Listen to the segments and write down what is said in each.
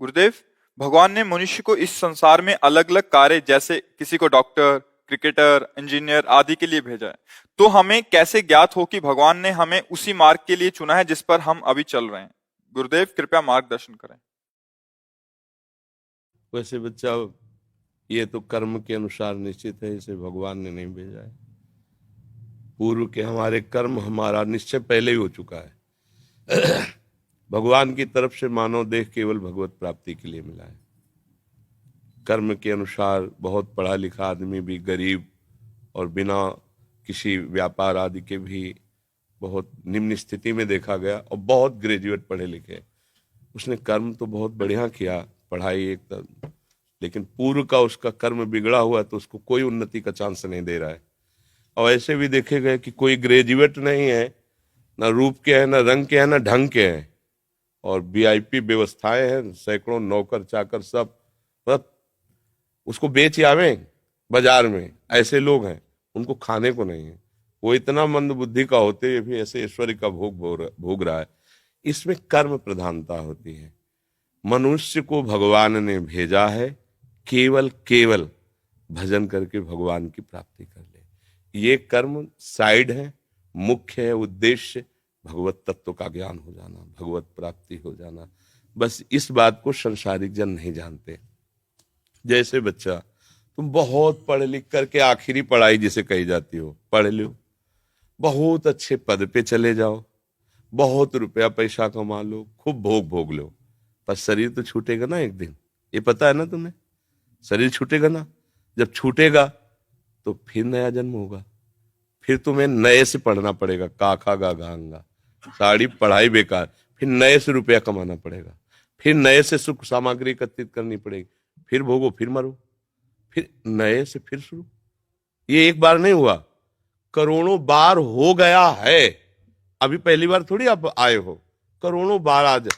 गुरुदेव, भगवान ने मनुष्य को इस संसार में अलग अलग कार्य, जैसे किसी को डॉक्टर, क्रिकेटर, इंजीनियर आदि के लिए भेजा है। तो हमें कैसे ज्ञात हो कि भगवान ने हमें उसी मार्ग के लिए चुना है जिस पर हम अभी चल रहे हैं? गुरुदेव, कृपया मार्गदर्शन करें। वैसे बच्चा, ये तो कर्म के अनुसार निश्चित है, इसे भगवान ने नहीं भेजा है। पूर्व के हमारे कर्म, हमारा निश्चय पहले ही हो चुका है। भगवान की तरफ से मानव देह केवल भगवत प्राप्ति के लिए मिला है। कर्म के अनुसार बहुत पढ़ा लिखा आदमी भी गरीब और बिना किसी व्यापार आदि के भी बहुत निम्न स्थिति में देखा गया, और बहुत ग्रेजुएट पढ़े लिखे, उसने कर्म तो बहुत बढ़िया किया, पढ़ाई एक तरह, लेकिन पूर्व का उसका कर्म बिगड़ा हुआ तो उसको कोई उन्नति का चांस नहीं दे रहा है। और ऐसे भी देखे गए कि कोई ग्रेजुएट नहीं है, ना रूप के हैं, ना रंग के हैं, ना ढंग के हैं, और वीआईपी व्यवस्थाएं हैं, सैकड़ों नौकर चाकर सब, बस उसको बेच आवे बाजार में। ऐसे लोग हैं, उनको खाने को नहीं है। वो इतना मंद बुद्धि का होते हुए भी ऐसे ऐश्वर्य का भोग रहा है। इसमें कर्म प्रधानता होती है। मनुष्य को भगवान ने भेजा है केवल केवल भजन करके भगवान की प्राप्ति कर ले। ये कर्म साइड है, मुख्य है उद्देश्य भगवत तत्व का ज्ञान हो जाना, भगवत प्राप्ति हो जाना। बस इस बात को संसारिक जन नहीं जानते। जैसे बच्चा, तुम बहुत पढ़ लिख करके आखिरी पढ़ाई जिसे कही जाती हो पढ़ लो, बहुत अच्छे पद पे चले जाओ, बहुत रुपया पैसा कमा लो, खूब भोग भोग लो, पर शरीर तो छूटेगा ना एक दिन। ये पता है ना तुम्हें? शरीर छूटेगा ना। जब छूटेगा तो फिर नया जन्म होगा, फिर तुम्हें नए से पढ़ना पड़ेगा, काखा गा घांगा, सारी पढ़ाई बेकार, फिर नए से रुपया कमाना पड़ेगा, फिर नए से सुख सामग्री एकत्रित करनी पड़ेगी, फिर भोगो, फिर मरो, फिर नए से फिर शुरू। ये एक बार नहीं हुआ, करोड़ों बार हो गया है। अभी पहली बार थोड़ी आप आए हो, करोड़ों बार आज।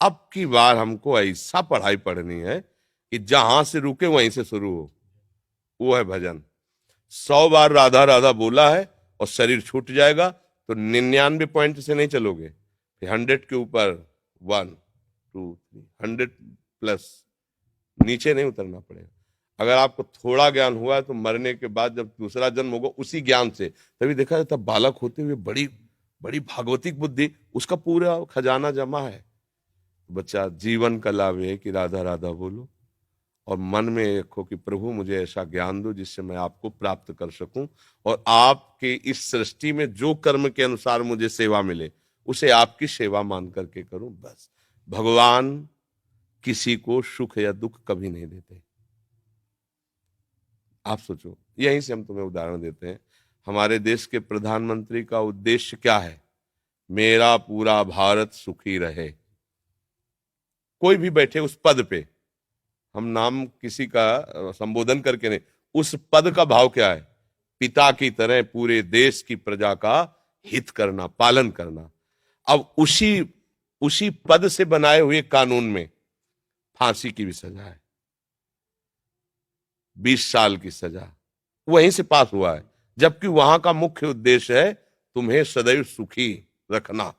अब की बार हमको ऐसा पढ़ाई पढ़नी है कि जहां से रुके वहीं से शुरू हो। वो है भजन। 100 बार राधा राधा बोला है और शरीर छूट जाएगा तो 99 पॉइंट से नहीं चलोगे, फिर 100 के ऊपर 1 2 3 100 प्लस, नीचे नहीं उतरना पड़ेगा। अगर आपको थोड़ा ज्ञान हुआ है तो मरने के बाद जब दूसरा जन्म होगा उसी ज्ञान से, तभी देखा जाता बालक होते हुए बड़ी बड़ी भागवतिक बुद्धि, उसका पूरा खजाना जमा है। बच्चा, जीवन का लाभ है कि राधा राधा बोलो और मन में रखो कि प्रभु मुझे ऐसा ज्ञान दो जिससे मैं आपको प्राप्त कर सकूं, और आपके इस सृष्टि में जो कर्म के अनुसार मुझे सेवा मिले उसे आपकी सेवा मान करके करूं। बस भगवान किसी को सुख या दुख कभी नहीं देते। आप सोचो, यहीं से हम तुम्हें उदाहरण देते हैं। हमारे देश के प्रधानमंत्री का उद्देश्य क्या है? मेरा पूरा भारत सुखी रहे। कोई भी बैठे उस पद पे, हम नाम किसी का संबोधन करके नहीं, उस पद का भाव क्या है? पिता की तरह पूरे देश की प्रजा का हित करना, पालन करना। अब उसी पद से बनाए हुए कानून में फांसी की भी सजा है, 20 साल की सजा वहीं से पास हुआ है, जबकि वहां का मुख्य उद्देश्य है तुम्हें सदैव सुखी रखना,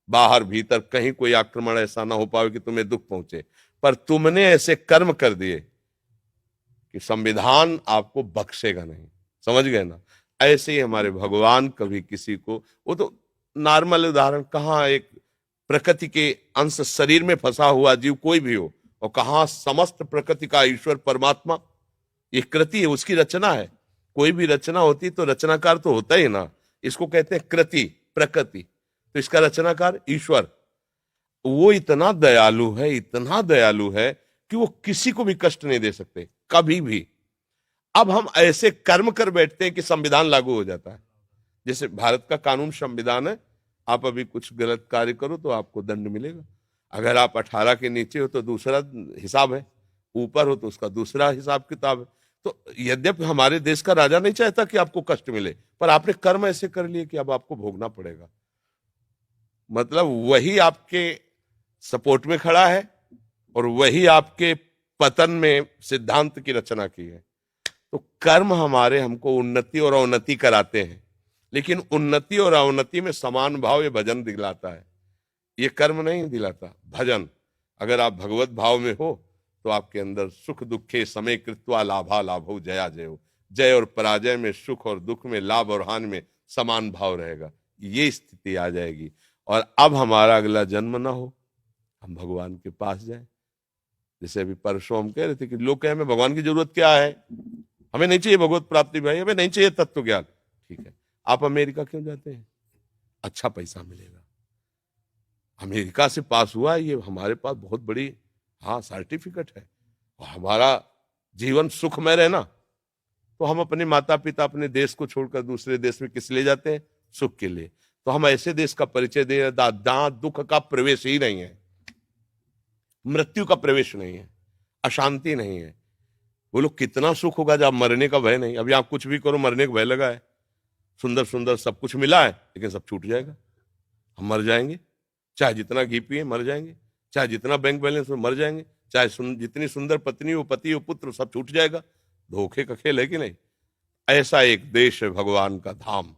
बाहर भीतर कहीं कोई आक्रमण ऐसा ना हो पाए कि तुम्हें दुख पहुंचे। पर तुमने ऐसे कर्म कर दिए कि संविधान आपको बख्शेगा नहीं। समझ गए ना? ऐसे ही हमारे भगवान कभी किसी को, वो तो नॉर्मल उदाहरण, कहाँ एक प्रकृति के अंश शरीर में फंसा हुआ जीव कोई भी हो, और कहाँ समस्त प्रकृति का ईश्वर परमात्मा। ये कृति है, उसकी रचना है। कोई भी रचना होती तो रचनाकार तो होता ही ना। इसको कहते हैं कृति, प्रकृति, तो इसका रचनाकार ईश्वर। वो इतना दयालु है, इतना दयालु है कि वो किसी को भी कष्ट नहीं दे सकते कभी भी। अब हम ऐसे कर्म कर बैठते हैं कि संविधान लागू हो जाता है। जैसे भारत का कानून संविधान है, आप अभी कुछ गलत कार्य करो तो आपको दंड मिलेगा। अगर आप 18 के नीचे हो तो दूसरा हिसाब है, ऊपर हो तो उसका दूसरा हिसाब किताब है। तो यद्यपि हमारे देश का राजा नहीं चाहता कि आपको कष्ट मिले, पर आपने कर्म ऐसे कर लिए कि अब आपको भोगना पड़ेगा। मतलब वही आपके सपोर्ट में खड़ा है और वही आपके पतन में सिद्धांत की रचना की है। तो कर्म हमारे हमको उन्नति और अवनति कराते हैं, लेकिन उन्नति और अवनति में समान भाव ये भजन दिलाता है। ये कर्म नहीं दिलाता, भजन। अगर आप भगवत भाव में हो तो आपके अंदर सुख दुखे समय कृत्वा लाभा लाभो जया जयो, जय और पराजय में, सुख और दुख में, लाभ और हानि में समान भाव रहेगा। ये स्थिति आ जाएगी और अब हमारा अगला जन्म ना हो, हम भगवान के पास जाएं। जैसे अभी परसों हम कह रहे थे कि लोग कहे हमें भगवान की जरूरत क्या है, हमें नहीं चाहिए भगवत प्राप्ति भाई, हमें नहीं चाहिए तत्व ज्ञान। ठीक है, आप अमेरिका क्यों जाते हैं? अच्छा पैसा मिलेगा। अमेरिका से पास हुआ है, ये हमारे पास बहुत बड़ी सर्टिफिकेट है। और हमारा जीवन सुखमय रहे ना, तो हम अपने माता पिता अपने देश को छोड़कर दूसरे देश में किस लिए जाते हैं? सुख के लिए। तो हम ऐसे देश का परिचय दे रहे जहां दुख का प्रवेश ही नहीं है, मृत्यु का प्रवेश नहीं है, अशांति नहीं है। बोलो कितना सुख होगा जब मरने का भय नहीं। अभी आप कुछ भी करो मरने का भय लगा है, सुंदर सुंदर सब कुछ मिला है लेकिन सब छूट जाएगा, हम मर जाएंगे। चाहे जितना घी पिए मर जाएंगे, चाहे जितना बैंक बैलेंस हो मर जाएंगे, चाहे जितनी सुंदर पत्नी हो, पति हो, पुत्र, सब छूट जाएगा। धोखे का खेल है कि नहीं? ऐसा एक देश है भगवान का धाम,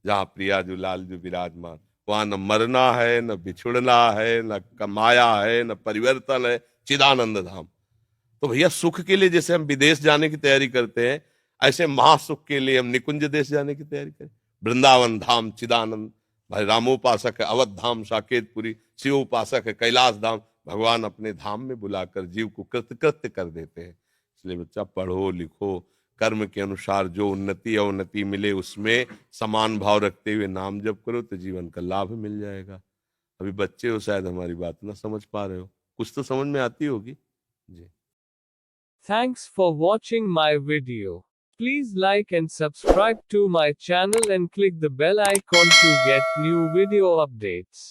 जहां प्रिया जो लाल जो विराजमान, वहां न मरना है, न बिछुड़ना है, न कमाया है, न परिवर्तन है, चिदानंद धाम। तो भैया सुख के लिए जैसे हम विदेश जाने की तैयारी करते हैं, ऐसे महासुख के लिए हम निकुंज देश जाने की तैयारी करें। वृंदावन धाम चिदानंद, भाई रामोपासक है अवध धाम साकेतपुरी, शिवोपासक है कैलाश धाम। भगवान अपने धाम में बुलाकर जीव को कृतकृत्य कर देते हैं। इसलिए बच्चा पढ़ो लिखो, कर्म के अनुसार जो उन्नति अवनति मिले उसमें समान भाव रखते हुए नाम जप करो तो जीवन का लाभ मिल जाएगा। अभी बच्चे हो, शायद हमारी बात ना समझ पा रहे हो, कुछ तो समझ में आती होगी जी। Thanks for watching my video. Please like and subscribe to my channel and click the bell icon to get new video updates.